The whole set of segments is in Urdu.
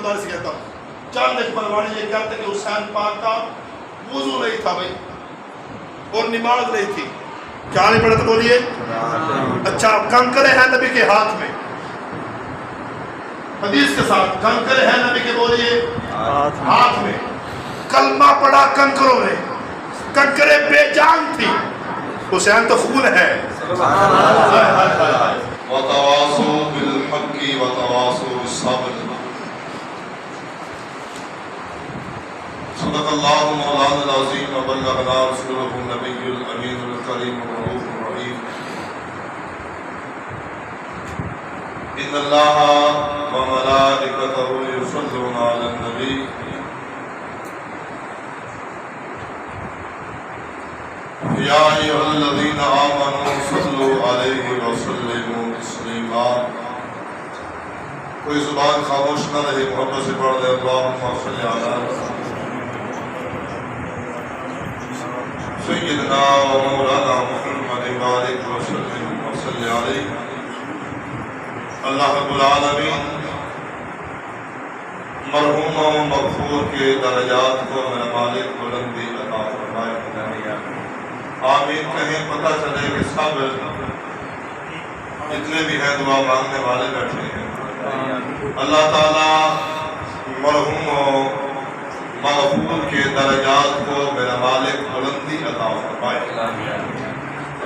ایمانداری سے کہتا ہوں، چند ایک بلواڑی یہ کہتے کہ حسین پاک کا وضو نہیں تھا بھائی اور نماز نہیں تھی، کیا نہیں پڑھا تھا بولیے؟ اچھا کنکرے ہیں نبی کے ہاتھ میں، حدیث کے ساتھ کنکرے ہیں نبی کے بولیے ہاتھ میں، کلمہ پڑھا کنکروں نے، کنکرے بے جان تھی، حسین تو خون ہے۔ وتواصوا بالحق وتواصوا بالصبر صدق اللہ مولانا العظیم وبلغنا رسولہ النبی الامین الکریم الرؤوف الرحیم ان اللہ وملائکتہ یصلون علی النبی یا ایھا الذین آمنوا صلوا علیہ وسلموا تسلیما۔ کوئی زبان خاموش نہ رہے، محبت سے پڑھ دے اللہم صلی علی سیدنا و مولانا محمد بارک وسلم وصلی علیہ۔ اللہ رب العالمین مرحوم و مغفور کے درجات کو میرا مالک بلندی عطا فرمائے، آمین کہیں، پتہ چلے کہ سب جتنے بھی ہیں دعا مانگنے والے بیٹھے ہیں، اللہ تعالیٰ مرحوم و مغفور کے درجات کو میرا مالک بلندی عطا فرمائے۔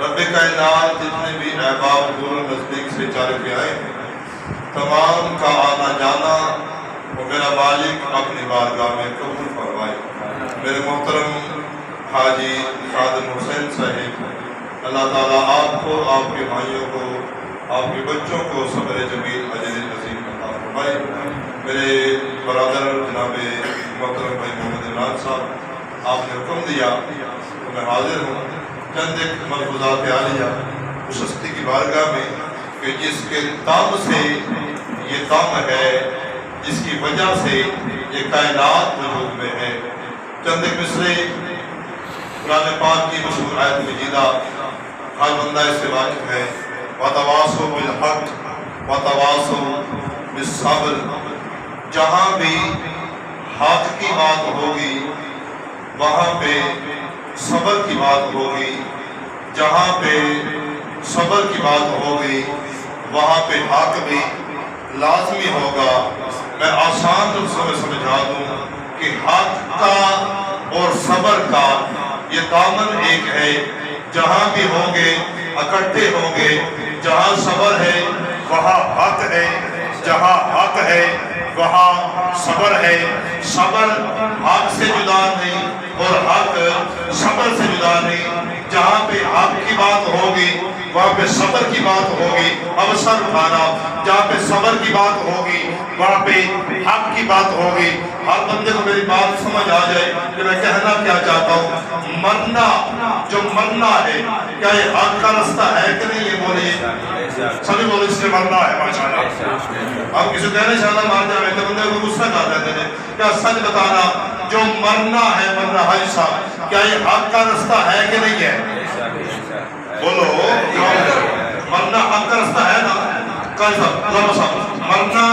رب کائنات جتنے بھی احباب دور و نزدیک سے چل کے آئے ہیں، تمام کا آنا جانا وہ میرا مالک اپنی بارگاہ میں قبول فرمائے۔ میرے محترم حاجی خادم حسین صاحب، اللہ تعالیٰ آپ کو، آپ کے بھائیوں کو، آپ کے بچوں کو صبر جمیل اجر عظیم عطا فرمائے۔ میرے برادر جناب محترم بھائی محمد عمران صاحب، آپ نے حکم دیا تو میں حاضر ہوں چند ایک ملفوظات عالیہ اس ہستی کی بارگاہ میں کہ جس کے دم سے یہ دم ہے، جس کی وجہ سے یہ کائنات وجود میں ہے۔ چند ایک مصرے قرآن پاک کی مشہور آیت مجیدہ، ہر بندہ اس سے واقف ہے، وَتَوَاصَوْا بِالْحَقِّ وَتَوَاصَوْا بِالصَّبْرِ۔ جہاں بھی حق کی بات ہوگی وہاں پہ صبر کی بات ہوگی، جہاں پہ صبر کی بات ہوگی وہاں پہ حق بھی لازمی ہوگا۔ میں آسان لفظوں میں سمجھا دوں کہ حق کا اور صبر کا یہ دامن ایک ہے، جہاں بھی ہوں گے اکٹھے ہوں گے، جہاں صبر ہے وہاں حق ہے، جہاں حق ہے وہاں صبر ہے۔ صبر حق سے جدا نہیں اور حق صبر سے جدا نہیں۔ جہاں پہ حق کی بات ہوگی وہاں پہ صبر کی بات ہوگی، اوسر اٹھانا، جہاں پہ صبر کی بات ہوگی وہاں پہ حق کی بات ہوگی۔ ہر بندے کو میری بات سمجھ آ جائے کہ میں کہنا کیا چاہتا ہوں۔ مرنا جو مرنا ہے، کیا یہ حق کا رستہ ہے کہ نہیں؟ یہ بولیے، سبھی بولے اس نے مرنا ہے ماشاءاللہ۔ اب کسی کہنے انشاءاللہ مار جائے تو بندے کو غصہ کر دیتے ہیں، کیا سچ بتانا جو مرنا ہے، مرنا حاجی صاحب، کیا یہ حق کا رستہ ہے کہ نہیں ہے؟ بولو، مرنا حق کا رستہ ہے نا؟ مرنا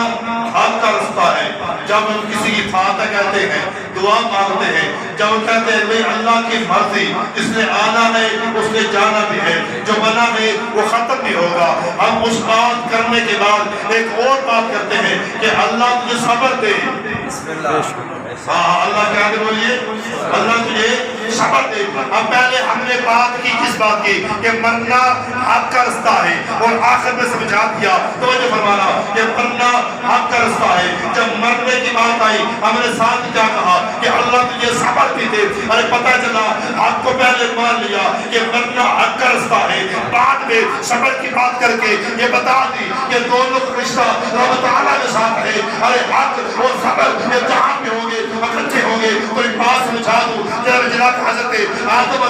حق کا رستہ ہے۔ جب ہم کسی کی فاتح کہتے ہیں، دعا مانگتے ہیں، جب ہم کہتے ہیں بھئی اللہ کی مرضی، اس نے آنا ہے اس نے جانا بھی ہے، جو بنا ہے وہ ختم بھی ہوگا، ہم اس بات کرنے کے بعد ایک اور بات کرتے ہیں کہ اللہ تجھے صبر دے۔ اللہ کیا کہ بولیے، اللہ تجھے صبر دے۔ اب پہلے ہم نے بات کی کس بات کی کہ مرنا حق کا رستہ ہے، اور آخر میں سمجھا دیا، توجہ فرمانا، کہ مرنا حق کا رستہ ہے۔ جب مرنے کی بات آئی ہم نے ساتھ کیا کہا کہ اللہ تجھے صبر بھی دے۔ ارے پتہ چلا حق کو پہلے مان لیا کہ مرنا حق کا رستہ ہے، بعد میں صبر کی بات کر کے یہ بتا دی کہ دونوں رشتہ رب تعالیٰ کے ساتھ ہے۔ ارے حق اور صبر یہ جہاں پہ ہوں گے اکٹھے ہوں گے۔ تو ایک بات سمجھا دوں، جناب حضرت آدم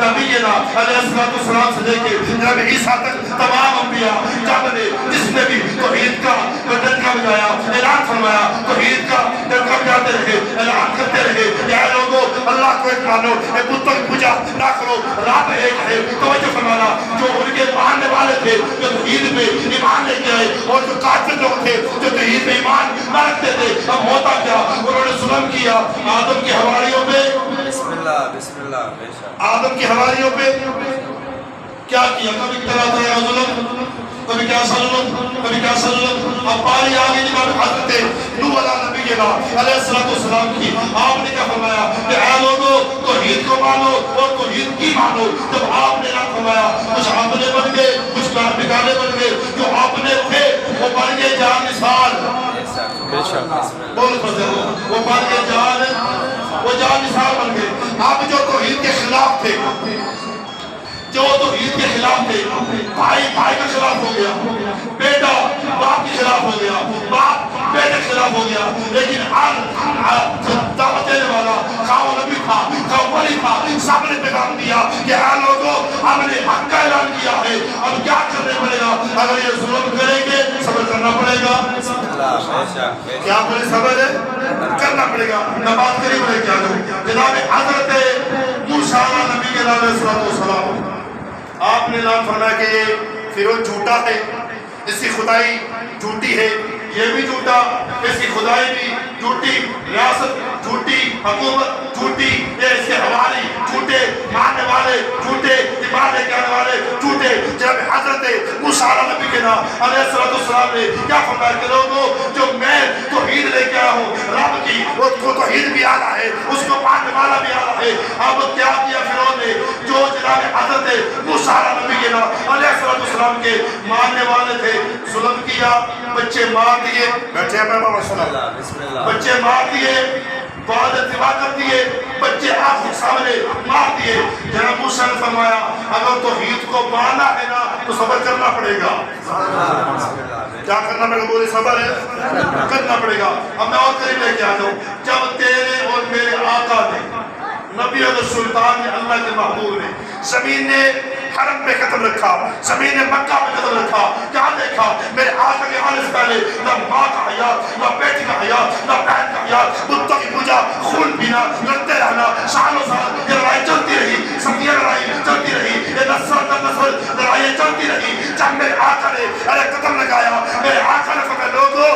نبینا علیہ السلام سے لے کے جناب عیسیٰ تک تمام انبیاء جب نے جس نے بھی توحید کا ڈنکا بجایا، اعلان فرمایا، توحید کا ڈنکا بجاتے رہے، اعلان کرتے رہے، یا لوگوں اللہ اللہ کو ایک مانو، بتوں کی پوجا نہ کرو، رب ایک ہے۔ توجہ فرمانا، جو ان کے ماننے والے تھے جو توحید پہ ایمان لے کے آئے، اور جو کافر لوگ تھے جو توحید پہ ایمان نہ رکھتے تھے، اب ہوتا کیا؟ انہوں نے ظلم کیا آدم کے حواریوں پہ، بسم اللہ بے شک۔ آدم کی حواریوں پہ کیا کیا؟ کبھی طرح طرح ظلم، کبھی کیا ظلم، کبھی کیا ظلم۔ اب باری آگے جناب حضرت نوح علیہ السلام کی، آپ نے کیا فرمایا کہ اے لوگو توحید کو مانو اور توحید کی مانو۔ جب آپ نے نہ فرمایا، کچھ اپنے بن گئے، کچھ کار بگانے بن گئے، جو اپنے تھے وہ بن گئے جان نثار۔ بے شک بسم اللہ۔ بول فضل، وہ بن گئے جان، وہ جان نثار بن گئے۔ اب جو توحید کے خلاف تھے، جو توحید کے خلاف تھے، بھائی بھائی کے خلاف ہو گیا، بیٹا باپ کے خلاف ہو گیا، باپ بیٹے کے خلاف ہو گیا، لیکن دعوت دینے والا خواہ نبی تھا خواہ ولی تھا، سب نے پیغام دیا کہ اے لوگوں ہم نے حق کا اعلان کیا ہے، اب کیا کرنے پڑے گا؟ اگر یہ ظلم کریں گے صبر کرنا پڑے گا۔ بسم اللہ بے شک بے شک۔ کیا بولے؟ صبر کرنا پڑے گا۔ نماز قریب لے کے آ جاؤ۔ جناب حضرت موسیٰ نبی کے علیہ السلام، آپ نے اعلان فرمایا کہ یہ فرعون جھوٹا ہے، اس کی خدائی جھوٹی ہے، یہ بھی جھوٹا، اس کی خدائی بھی جھوٹی، ریاست جھوٹی، حکومت جھوٹی، یہ اس کے حوالی جھوٹے، ماننے والے جھوٹے، ایمان لے کے آنے والے جھوٹے۔ جب حضرت موسیٰ نبی کے نام علیہ السلام نے کیا فرمایا کہ لوگوں جو میں توحید لے کے آیا ہوں رب کی، اس کو توحید بھی آنا ہے، اس کو ماننے والا بھی آنا ہے۔ اب کیا کیا فرعون نے؟ جو جناب حضرت موسیٰ نبی کے نام علیہ السلام کے ماننے والے تھے، ظلم کیا، بچے مار دیے، بیٹھے ہیں بسم اللہ۔ بچے مار دیے، بعد اتباع کر دیے، بچے آپ کے سامنے مار دیے۔ جناب موسیٰ نے فرمایا اگر توحید کو ماننا ہے نا تو صبر کرنا پڑے گا۔ کیا کرنا پڑے گا؟ بولے صبر ہے کرنا پڑے گا۔ اب میں اور قریب لے کے آ جاؤں، جب تیرے اور میرے آقا نے، نبی اور سلطان نے، اللہ کے محبوب نے زمین نے حرم پہ قدم رکھا، زمین نے مکہ پہ قدم رکھا، کیا دیکھا؟ میرے آقا کے آنے سے پہلے نہ ماں کا حیات، نہ بیٹی کا حیات، نہ بہن کا حیات، بتوں کی پوجا، خون پینا، لڑتے رہنا، سالوں سال یہ لڑائی چلتی رہی، صدیاں لڑائی چلتی رہی، یہ نسل در نسل لڑائیاں چلتی رہی۔ جب میرے آقا نے قدم لگایا، میرے آقا نے فرمایا لوگوں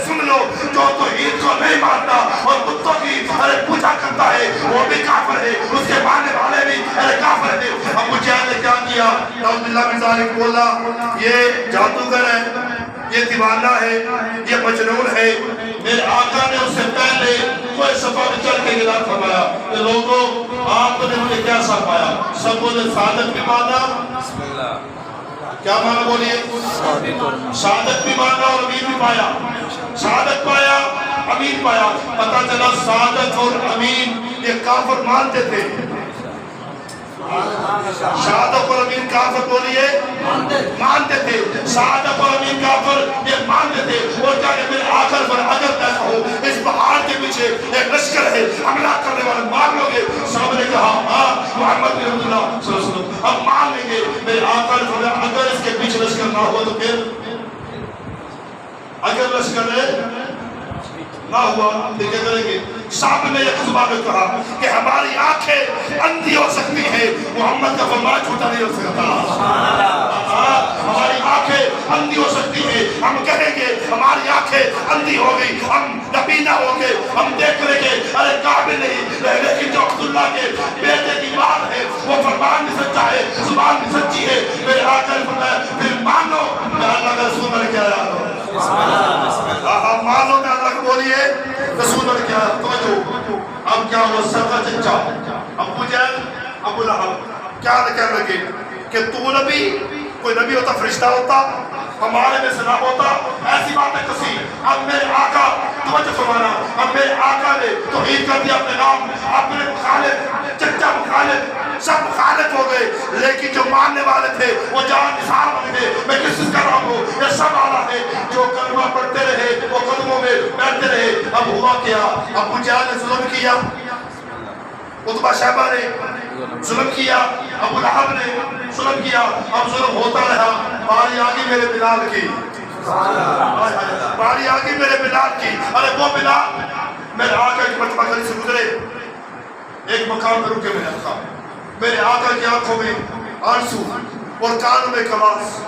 سن لو، جو توحید کو نہیں مانتا اور بتوں کی پوجا کرتا ہے وہ بھی کافر ہے، اس کے ماننے والے بھی کافر ہے۔ ابو جہل نے کیا کیا؟ نعوذ باللہ من ذالک، بولا یہ جادوگر ہے، یہ دیوانہ ہے، یہ مجنون ہے۔ میرے آقا نے اس سے پہلے کوئی صفحہ میں چل کے گلا فرمایا کہ لوگوں آپ نے مجھے کیا ساتھ پایا؟ سب نے صادق بھی مانا، بسم اللہ۔ کیا مانا بولیے؟ صادق بھی مانا اور امین بھی پایا، صادق پایا امین پایا۔ پتہ چلا صادق اور امین یہ کافر مانتے تھے، صادق اور امین کافر بولیے مانتے تھے، صادق اور امین کافر یہ مانتے تھے۔ اور کیا کہ میرے آخر پر اگر ایسا ہو اس پہاڑ کے پیچھے ایک لشکر ہے، حملہ کرنے والے مار لو گے، سب نے کہا ہاں محمد رسول اللہ صلی اللہ علیہ وسلم ہم مان لیں گے۔ میرے آقا نے فرمایا اگر اس کے پیچھے لشکر نہ ہوا تو پھر اگر لشکر نہ ہوا تو کیا کریں گے؟ صاحب نے ایک زبان میں کہا کہ ہماری آنکھیں اندھی ہو سکتی ہیں، محمد کا فرمان جھوٹا نہیں ہو سکتا۔ ہماری آنکھیں اندھی ہو سکتی ہیں، ہم کہیں گے ہماری آنکھیں اندھی ہو گئی، ہم نبینا ہو گئے، ہم دیکھ لیں گے ارے قابل نہیں، لیکن جو عبداللہ کے بیٹے کی بات ہے وہ فرمان بھی سچا ہے، زبان بھی سچی ہے۔ میرے آقا نے فرمایا پھر مانو میں اللہ کا رسول بن کے آیا ہوں۔ مانو میں اللہ کو بولیے رسول بن کے آیا۔ توجہ، اب کیا ہوا؟ سرکا چچا ابو جہل ابو لہب کیا کہنے لگے کہ تو نبی، کوئی نبی ہوتا فرشتہ ہوتا، ہمارے میں سے نہ ہوتا، ایسی بات ہے کسی۔ اب میرے آقا توجہ فرمانا، اب میرے آقا نے توحید کر دیا اپنے نام، اپنے مخالف چچا مخالف سب مخالف ہو گئے، لیکن جو ماننے والے تھے وہ جان نثار بن گئے۔ میں کس چیز کر رہا ہوں؟ یہ سب آنا ہے جو کلمہ پڑھتے رہے وہ قدموں میں بیٹھتے رہے۔ اب ہوا کیا؟ ابو جہل نے ظلم کیا، عتبہ شیبہ نے ظلم کیا، ابو لہب نے ظلم کیا، اب ظلم ہوتا رہا۔ باری آگی میرے بلال کی، باری آگی میرے بلال کی۔ ارے وہ بلال میرے آقا کی مرتبہ گلی سے گزرے، ایک مقام پہ رکے میرے آقا، میرے آقا کی آنکھوں میں آنسو اور کانوں میں کواس.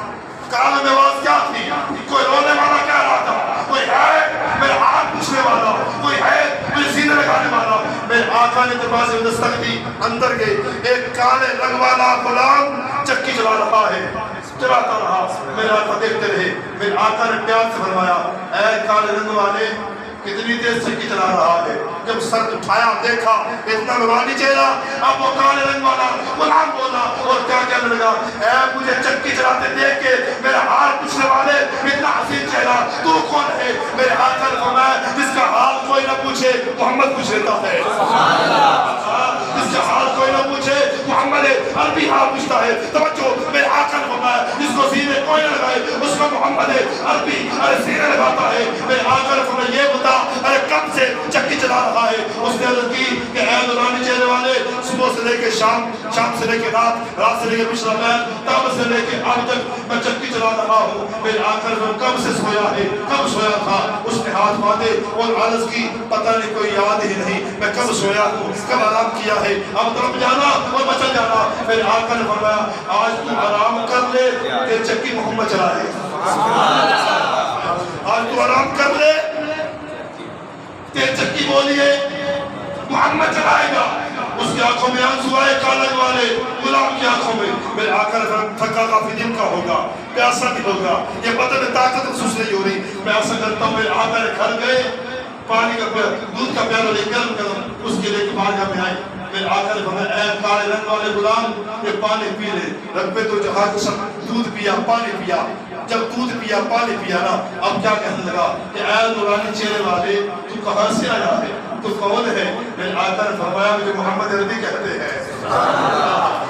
کانوں میں آواز کیا تھی؟ کوئی رونے والا کہہ رہا تھا، کوئی ہے میرا ہاتھ پوچھنے والا، کوئی ہے مجھے سینے لگانے والا. میرے آقا نے دروازے میں دستک دی، اندر گئے. ایک کالے رنگ والا غلام چکی چلا رہا ہے، چلاتا رہا. میرے آقا دیکھتے رہے. میرے آقا نے پیار سے فرمایا اے کالے رنگ والے کتنی دیر چکی چلا رہا ہے. جب سر اٹھایا دیکھا اتنا نورانی چہرہ. اب وہ کالے رنگ والا غلام بولا اور کیا کہنے لگا، اے مجھے چکی چلاتے دیکھ کے میرا حال پوچھنے والے اتنا حسین چہرہ تو کون ہے؟ میرے آقا نے فرمایا جس کا حال کوئی نہ پوچھے محمد پوچھ لیتا ہے. جس کا حال کوئی نہ پوچھے محمد عربی حال پوچھتا ہے. توجہ، میرے آقا نے فرمایا جس کو سینے کوئی نہ لگائے اس کو محمد عربی سینے لگاتا ہے. میرے آقا نے فرمایا یہ بتا ارے کب سے چکی چلا رہا ہے؟ اس نے عرض کی کہ اے نورانی چہرے والے صبح سے لے کے شام، شام سے لے کے رات، رات سے لے کے پچھلا پہر، تب سے لے کے اب تک میں چکی چلا رہا ہوں. میرے آقا نے کب سے سویا ہے، کب سویا تھا؟ اس نے ہاتھ باندھے اور عرض کی پتہ نہیں کوئی یاد ہی نہیں میں کب سویا ہوں، کب آرام کیا ہے. اب طرف جانا اور بچل جانا. میرے آقا نے فرمایا آج تو آرام کر لے کہ چکی محمد چلائے. آج تو آرام کر لے تیز چکی بولیے محمد چلائے گا. اس کی آنکھوں میں آنسو آئے کالے والے غلام کی آنکھوں میں. میرے آقا نے تھکا کافی دن کا ہوگا، پیاسا بھی ہوگا، یہ بدن میں طاقت محسوس نہیں ہو رہی. میں ایسا کرتا ہوں میرے آقا نے گھر گئے، پانی کا دودھ کا پیالہ لے گرم گرم اس کے لے کے باہر میں آئے. میرے آقا نے فرمایا اے کالے رنگ والے غلام یہ پانی پی لے. رب پہ تو جہاز سب دودھ پیا پانی پیا. جب دودھ پیا پانی پیا نا اب کیا کہنے لگا کہ اے نورانی چہرے والے تو کہاں سے آیا ہے، تو کون ہے؟ میرے آقا نے فرمایا مجھے محمد عربی کہتے ہیں،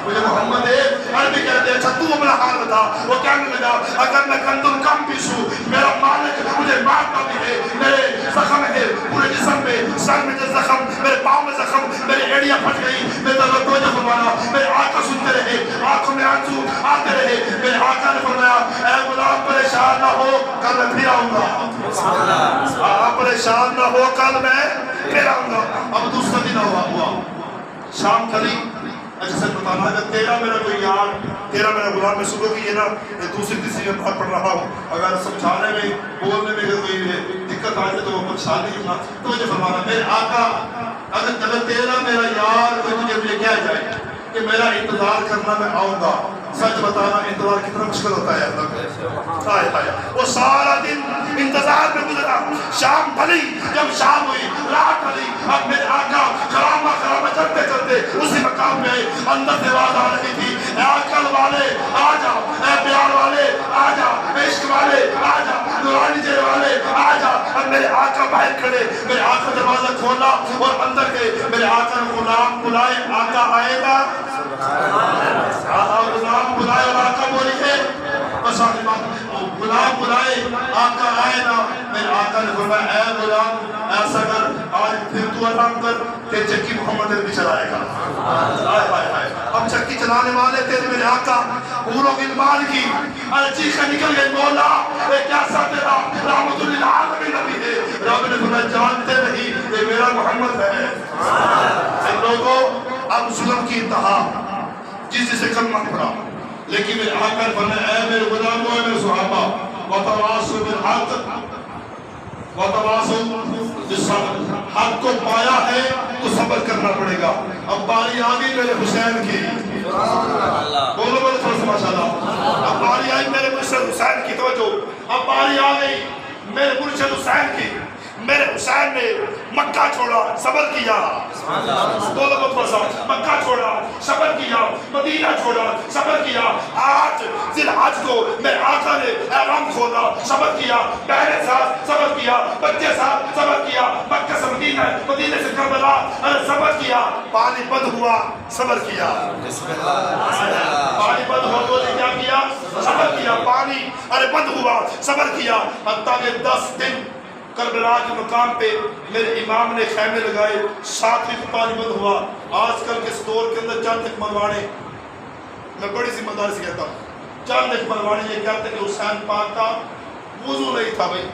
مجھے محمد عربی کہتے ہیں. اچھا تو اپنا حال بتا. وہ کہنے لگا اگر میں گندم کم پیسوں میرا مالک مجھے مارتا بھی ہے، میرے زخم ہے پورے جسم میں، سر میں زخم، میرے پاؤں میں زخم، میری ایڑیاں پھٹ گئی. میرے توجہ فرمانا. میرے آقا سنتے رہے، آنکھوں میں آنسو آتے رہے. میرے آقا نے فرمایا اے غلام پریشان نہ ہو کل میں پھر آؤں گا. آپ پریشان نہ ہو کل میں پھر آؤں گا. اب دوسرا دن ہوا شام کھلی. اچھا سر بتانا اگر تیرا میرا کوئی یار، تیرا میرا غلام میں صبح کی ہے نا میں دوسری تیسری میں بہت پڑھ رہا ہوں، اگر سمجھانے میں بولنے میں اگر کوئی دقت آ جائے تو وہ پریشان نہیں ہونا. تو مجھے فرمانا میرے آقا اگر تیرا میرا یار کوئی تجھے مجھے کہہ جائے کہ میرا انتظار کرنا میں آؤں گا. سچ بتانا انتظار کتنا مشکل ہوتا ہے. وہ سارا دن انتظار میں گزرا. شام ڈھلی، جب شام ہوئی رات ڈھلی. اب میرے آقا خرامہ خرامہ چلتے چلتے اسی مقام میں اندر سے آواز آ رہی تھی اے عقل والے آ جاؤ، اے پیار والے آ جاؤ، اے عشق والے آ جاؤ، نورانی چہرے والے آ جاؤ. اب میرے آقا باہر کھڑے. میرے آقا دروازہ کھولا اور اندر گئے. میرے آقا نے غلام بلائے آقا آئے گا. غلام بلائے اور آقا بولی ہے غلام بلائے آقا آئے نا. میرے آقا نے فرمایا اے غلام ایسا کر آج پھر تو آرام کر کہ چکی محمد عربی چلائے گا. اب چکی چلانے والے تھے میرے آقا حور و غلمان کی چیخیں نکل گئی مولا ایک ایسا تیرا رحمت للعالمین نبی ہے. رب نے فرمایا جانتے نہیں یہ میرا محمد ہے. لوگوں اب ظلم کی انتہا جس سے کلمہ پڑھا لیکن میرے آقا نے فرمایا اے میرے غلاموں اے میرے صحابہ وتواصوا بالحق وتواصوا بالصبر. حق کو پایا ہے تو صبر کرنا پڑے گا. اب باری آ گئی میرے حسین کی. بولو بولو تھوڑا سا ماشاءاللہ. اب باری آئی میرے مرشد حسین کی. توجہ اب باری آ گئی میرے مرشد حسین کی. میرے حسین نے مکہ چھوڑا صبر کیا. بولو بولو سا مکہ چھوڑا صبر کیا، مدینہ چھوڑا صبر کیا. آج ذی الحج کو میرے آقا نے احرام کھولا صبر کیا. بہنیں ساتھ صبر کیا، بچے ساتھ صبر کیا. مکہ سے مدینہ، مدینہ سے کربلا صبر کیا. پانی بند ہوا صبر کیا. پانی بند ہوا تو کیا کیا؟ صبر کیا. پانی بند ہوا صبر کیا. حتیٰ کہ 10 دن کربلا کے مقام پہ میرے امام نے خیمے لگائے. 7 دن پانی بند ہوا. آج کل کے دور کے اندر چند ایک مروانے، میں بڑی ذمہ داری سے کہتا ہوں، چند ایک مروانے یہ کہتے کہ حسین پاک کا وضو نہیں تھا بھائی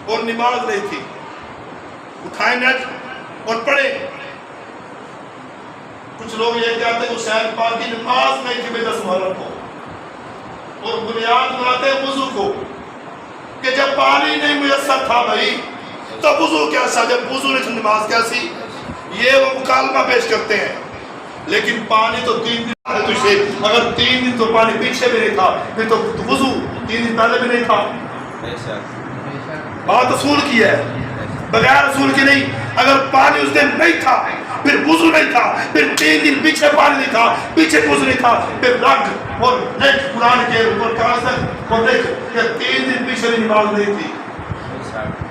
اور نماز نہیں تھی. اٹھائیں نیٹ اور پڑھیں کچھ لوگ یہ کہتے ہیں حسین پاک کی نماز نہیں تھی 10 محرم کو، اور بنیاد بناتے ہیں وضو کو کہ جب پانی نہیں میسر تھا بھائی تو وضو کیسا، جب وضو نہیں تھی نماز کیسی، یہ وہ مکالمہ پیش کرتے ہیں۔ لیکن پانی تو 3 دن پہلے تجھے، اگر 3 دن تو پانی پیچھے بھی نہیں تھا پھر تو وضو 3 دن پہلے بھی نہیں تھا۔ بے شک بات اصول کی ہے، بغیر اصول کی نہیں۔ اگر پانی اس دن نہیں تھا پھر وضو نہیں تھا، پھر 3 دن پیچھے پانی نہیں تھا، پیچھے وضو نہیں تھا، پھر رگ اور دیکھ قرآن کے اوپر کہاں تک اور دیکھ کہ 3 دن پیچھے نماز نہیں تھی۔ بے شک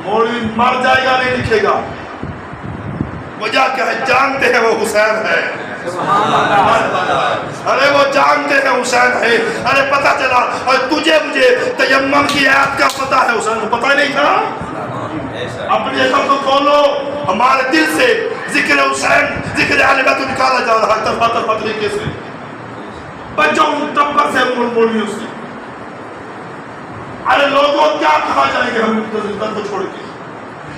مولوی مر جائے گا نہیں لکھے گا، وجہ کیا ہے؟ جانتے ہیں وہ حسین ہے، ارے وہ جانتے ہیں حسین ہے۔ ارے پتہ چلا، اور تجھے مجھے تیمم کی آیت کا پتہ ہے، حسین کو پتہ ہی نہیں تھا۔ بے شک اپنی عقل کو کھولو، ہمارے دل سے ذکر حسین، ذکر اہل بیت نکالا جا رہا ہے طرفہ طریقے سے، بچوں ٹبر سے مولویوں سے۔ ارے لوگوں کیا کہا جائے گے ہم در کو چھوڑ کے؟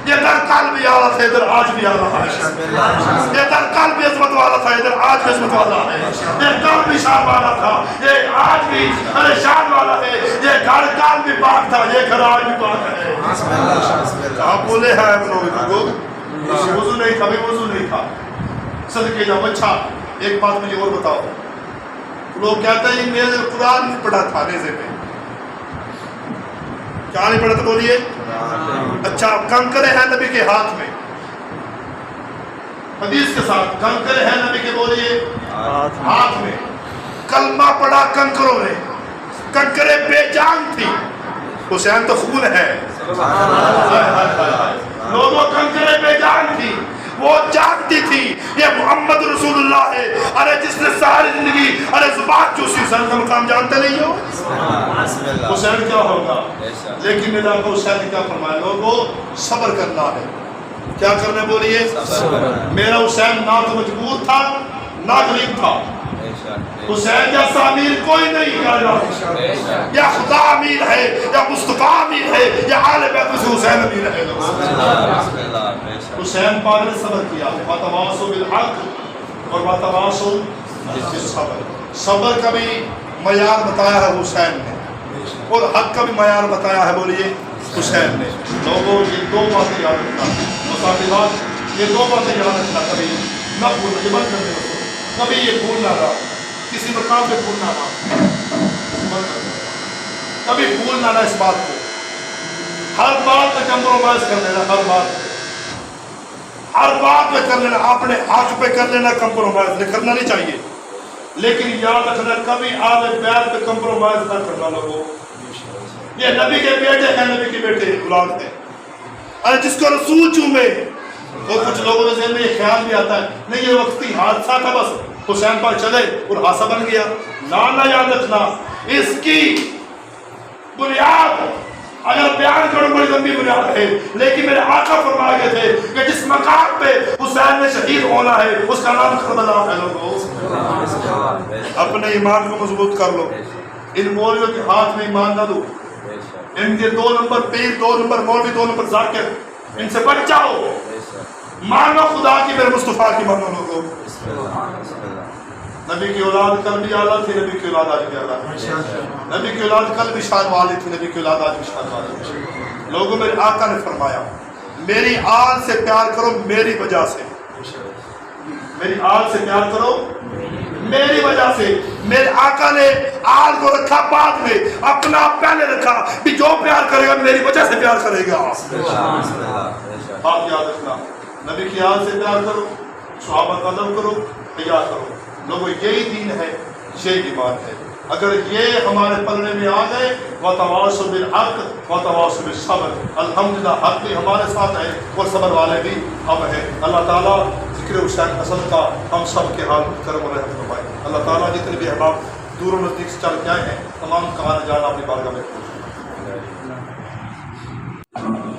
یہ در کل بھی آ رہا تھا، ادھر آج بھی آ رہا ہے۔ یہ در کل بھی عظمت والا تھا، ادھر آج بھی عظمت والا ہے۔ یہ کل بھی شان والا تھا، یہ آج بھی ارے شان والا ہے۔ یہ گھر کل بھی پاک تھا، یہ گھر آج بھی پاک ہے۔ آپ بولے ہیں ہم لوگوں کو وضو نہیں تھا، بھی وضو نہیں تھا، صدقے جاؤ۔ اچھا ایک بات مجھے اور بتاؤ، لوگ کہتے ہیں میں نے قرآن نہیں پڑھا تھا نیزے پہ، کیا نہیں پڑھا تھا بولیے؟ اچھا کنکرے ہیں نبی کے ہاتھ میں، حدیث کے ساتھ کنکرے ہیں نبی کے بولیے ہاتھ میں، کلمہ پڑھا کنکروں نے، کنکرے بے جان تھی، حسین تو خون ہے، لوگوں کنکرے بے جان تھی، وہ جانتی تھی یہ محمد رسول اللہ ہے۔ ارے جس نے ساری زندگی ارے زبان چوسی، حسین کا مقام جانتے نہیں ہو؟ حسین کیا ہوگا؟ لیکن میرا کو حسین نے کیا فرمایا؟ لوگوں صبر کرنا ہے، کیا کرنا بولیے؟ میرا حسین نہ تو مجبور تھا نہ غریب تھا، حسین جیسا امیر کوئی نہیں کہا، یا خدا امیر ہے یا مصطفیٰ امیر ہے یا آل بیت سے حسین امیر ہے۔ حسین پاک نے صبر کیا، وَتَوَاصَوْا بِالْحَقِّ اور وَتَوَاصَوْا بِالصَّبْرِ۔ صبر کا بھی معیار بتایا ہے حسین نے، اور حق کا بھی معیار بتایا ہے بولیے حسین نے۔ لوگوں یہ 2 باتیں یاد رکھنا، مصاحبات یہ 2 باتیں یاد رکھنا، کبھی نہ بھولنا، یہ بند کرنے کو کبھی یہ بھولنا نہ، کسی مقام پہ بھولنا نہ، کبھی بھولنا نہ اس بات کو، ہر بات پہ کمپرومائز کر لینا، ہر بات پہ کر لینا، اپنے حق پہ کر لینا کمپرومائز کرنا نہیں چاہیے، لیکن یاد رکھنا کبھی آل بیت پہ کمپرومائز نہ کرنا۔ لوگوں یہ نبی کے بیٹے ہیں، نبی کے بیٹے اولاد ہیں، ارے جس کو رسول چومے، اور کچھ لوگوں کے ذہن میں یہ خیال بھی آتا ہے نہیں یہ وقتی حادثہ تھا، بس حسین پاک چلے اور حادثہ بن گیا۔ نہ یاد رکھنا اس کی بنیاد اگر بیان کروں بڑی لمبی بنیاد ہے، لیکن میرے آقا فرما گئے تھے کہ جس مقام پہ حسین نے شہید ہونا ہے اس کا نام کربلا ہے۔ لوگوں اپنے ایمان کو مضبوط کر لو، ان مولویوں کے ہاتھ میں ایمان نہ دو، ان کے 2 نمبر پیر، 2 نمبر مولوی، 2 نمبر ذاکر، ان سے بچ جاؤ، مانو خدا کی، میرے مصطفیٰ کی مانو۔ لوگوں نبی کی اولاد کل بھی اعلیٰ تھی، نبی کی اولاد آج بھی اعلیٰ ہے، نبی کی اولاد کل بھی شان والی تھی، نبی کی اولاد آج بھی شان والی ہے۔ لوگوں میرے آقا نے فرمایا میری آل سے پیار کرو میری وجہ سے، میری آل سے پیار کرو میری وجہ سے۔ میرے آقا نے آل کو رکھا بعد میں، اپنا پہلے رکھا کہ جو پیار کرے گا میری وجہ سے پیار کرے گا۔ بات یاد رکھنا، نبی کی آل سے پیار کرو، صحابہ کا ادب کرو، حیا کرو۔ لوگوں یہی دین ہے، یہی ایمان ہے۔ اگر یہ ہمارے پلنے میں آ گئے، وَتَوَاصَوْا بِالْحَقِّ وَتَوَاصَوْا بِالصَّبْرِ، الحمدللہ حق بھی ہمارے ساتھ ہے اور صبر والے بھی ہم ہیں۔ اللہ تعالیٰ ذکر حسین اصل کا ہم سب کے حال کرم و رحمت فرمائے۔ اللہ تعالیٰ جتنے بھی احباب دور و نزدیک سے چل کے آئے ہیں تمام کا جان اپنی بارگاہ میں